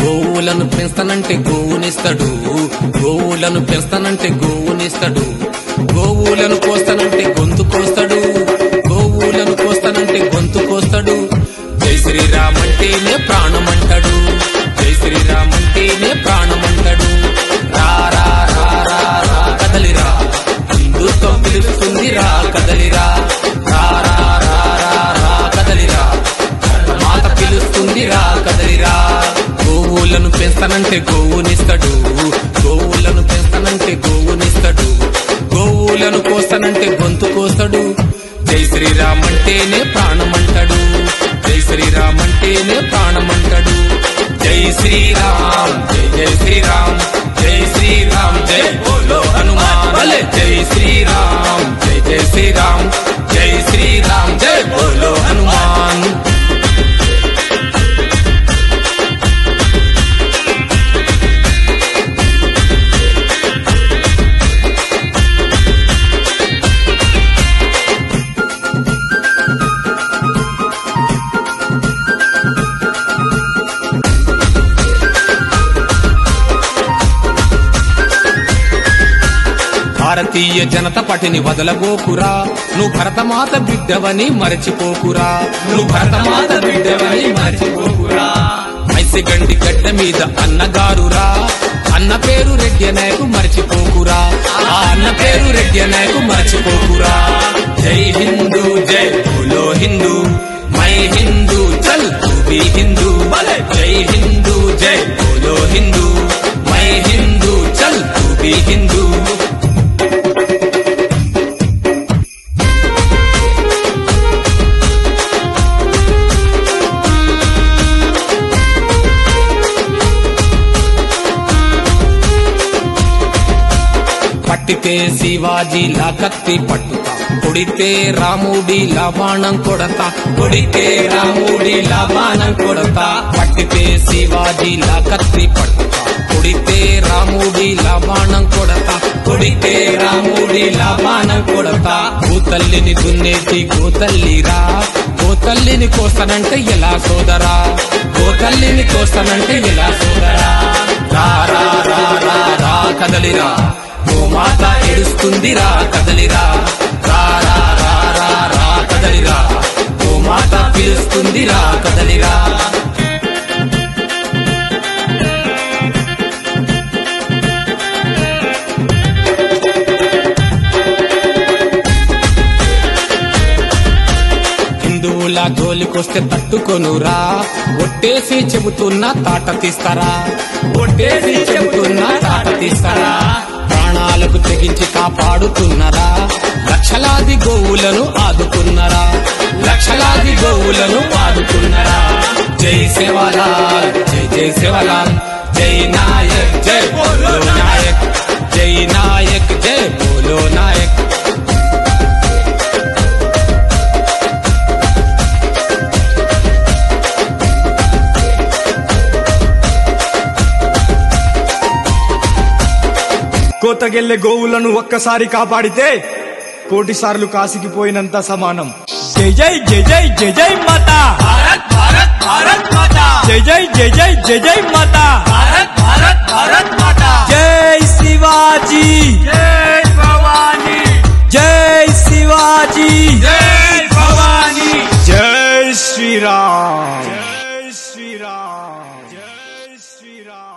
గోవులను పెంస్తానంటే గోవునిస్తాడు, గోవులను పెంస్తానంటే గోవునిస్తాడు, గోవులను కోస్తానంటే గొంతు కోస్తాడు, గోవులను కోస్తానంటే గొంతు కోస్తాడు. జై శ్రీరామ్ అంటేనే ప్రాణమంటాడు, జై శ్రీరామ్ అంటేనే ప్రాణమంటాడు. రా రా రా రా రా కదలిరా, హిందుత్వం పిలుస్తుంది రా కదలిరా, రా రా రా రా రా కదలిరా, మాత పిలుస్తుంది రా కదలిరా. గోవులను పెంస్తానంటే గోవునిస్తాడు, గోవులను పెంస్తానంటే గోవునిస్తాడు, గోవులను కోస్తానంటే గొంతు కోస్తాడు. జై శ్రీరామ్ అంటేనే ప్రాణమంటాడు, జై శ్రీరామ్ అంటేనే ప్రాణమంటాడు. జై శ్రీరామ్ జై జై శ్రీరామ్, జై శ్రీరామ్ జై బోలో హనుమాన్. జై శ్రీరామ్ జై జై శ్రీరామ్, జై శ్రీరామ్ జై బోలో హనుమాన్. భారతీయ జనతా పార్టీని వదలబోకురా, నువ్వు భరతమాత బిడ్డవని మరచిపోకురా, నువ్వు భరతమాత బిడ్డవని మరచిపోకురా. ఐసిగండి గడ్డ మీద అన్నగారురా, అన్న పేరు రెడ్డి నాయకు మరచిపోకురా, ఆ అన్న పేరు రెడ్డి నాయకు మరచిపోకురా. జై హిందూ జై బోలో హిందూ, మై హిందూ చల్ తూ భీ హిందూ. జై హిందూ జై బోలో హిందూ, మై హిందూ చల్ తూ భీ హిందూ. పట్టితే శివాజీలా కత్తి పట్టుతా, కొడితే రాముడిలా బాణం కొడతా, కొడితే రాముడిలా బాణం కొడతా. పట్టితే శివాజీలా కత్తి పట్టుతా, కొడితే రాముడిలా బాణం కొడతా, కొడితే రాముడిలా బాణం కొడతా. భూతల్లిని దున్నేసి గోతల్లిరా, గోతల్లిని కోస్తానంటే ఎలా సోదరా, గోతల్లిని కోస్తానంటే ఎలా సోదరా. రా రా రా రా రా కదలిరా, గోమాత ఏడుస్తుందిరా కదలిరా, రా రా రా రా రా కదలిరా, గోమాత పిలుస్తుందిరా కదలిరా. హిందువుల జోలికొస్తే తట్టుకొనురా, ఒట్టేసి చెబుతున్నా తాట తీస్తారా, ఒట్టేసి చెబుతున్నా తాట తీస్తారా. ప్రాణాలకు తెగించి కాపాడుతున్నారా, లక్షలాది గోవులను ఆదుకున్నారా, లక్షలాది గోవులను ఆదుకున్నారా. జై సేవాలాల్ జై జై సేవాలాల్, జై నాయక్ జై బోలో నాయక్, జై నాయక్ జై బోలో నాయక్. కోతగెళ్లే గోవులను ఒక్కసారి కాపాడితే కోటి సార్లు కాశీకి పోయినంత సమానం. జై జై జై జై జై జై మాతా, భారత్ భారత్ భారత్ మాతా, జై జై జై జై జై జై మాతా, భారత్ భారత్ భారత్ మాతా. జై శివాజీ జై భవానీ, జై శివాజీ జై భవానీ, జై శ్రీరామ్ జై శ్రీరామ్ జై శ్రీరామ్.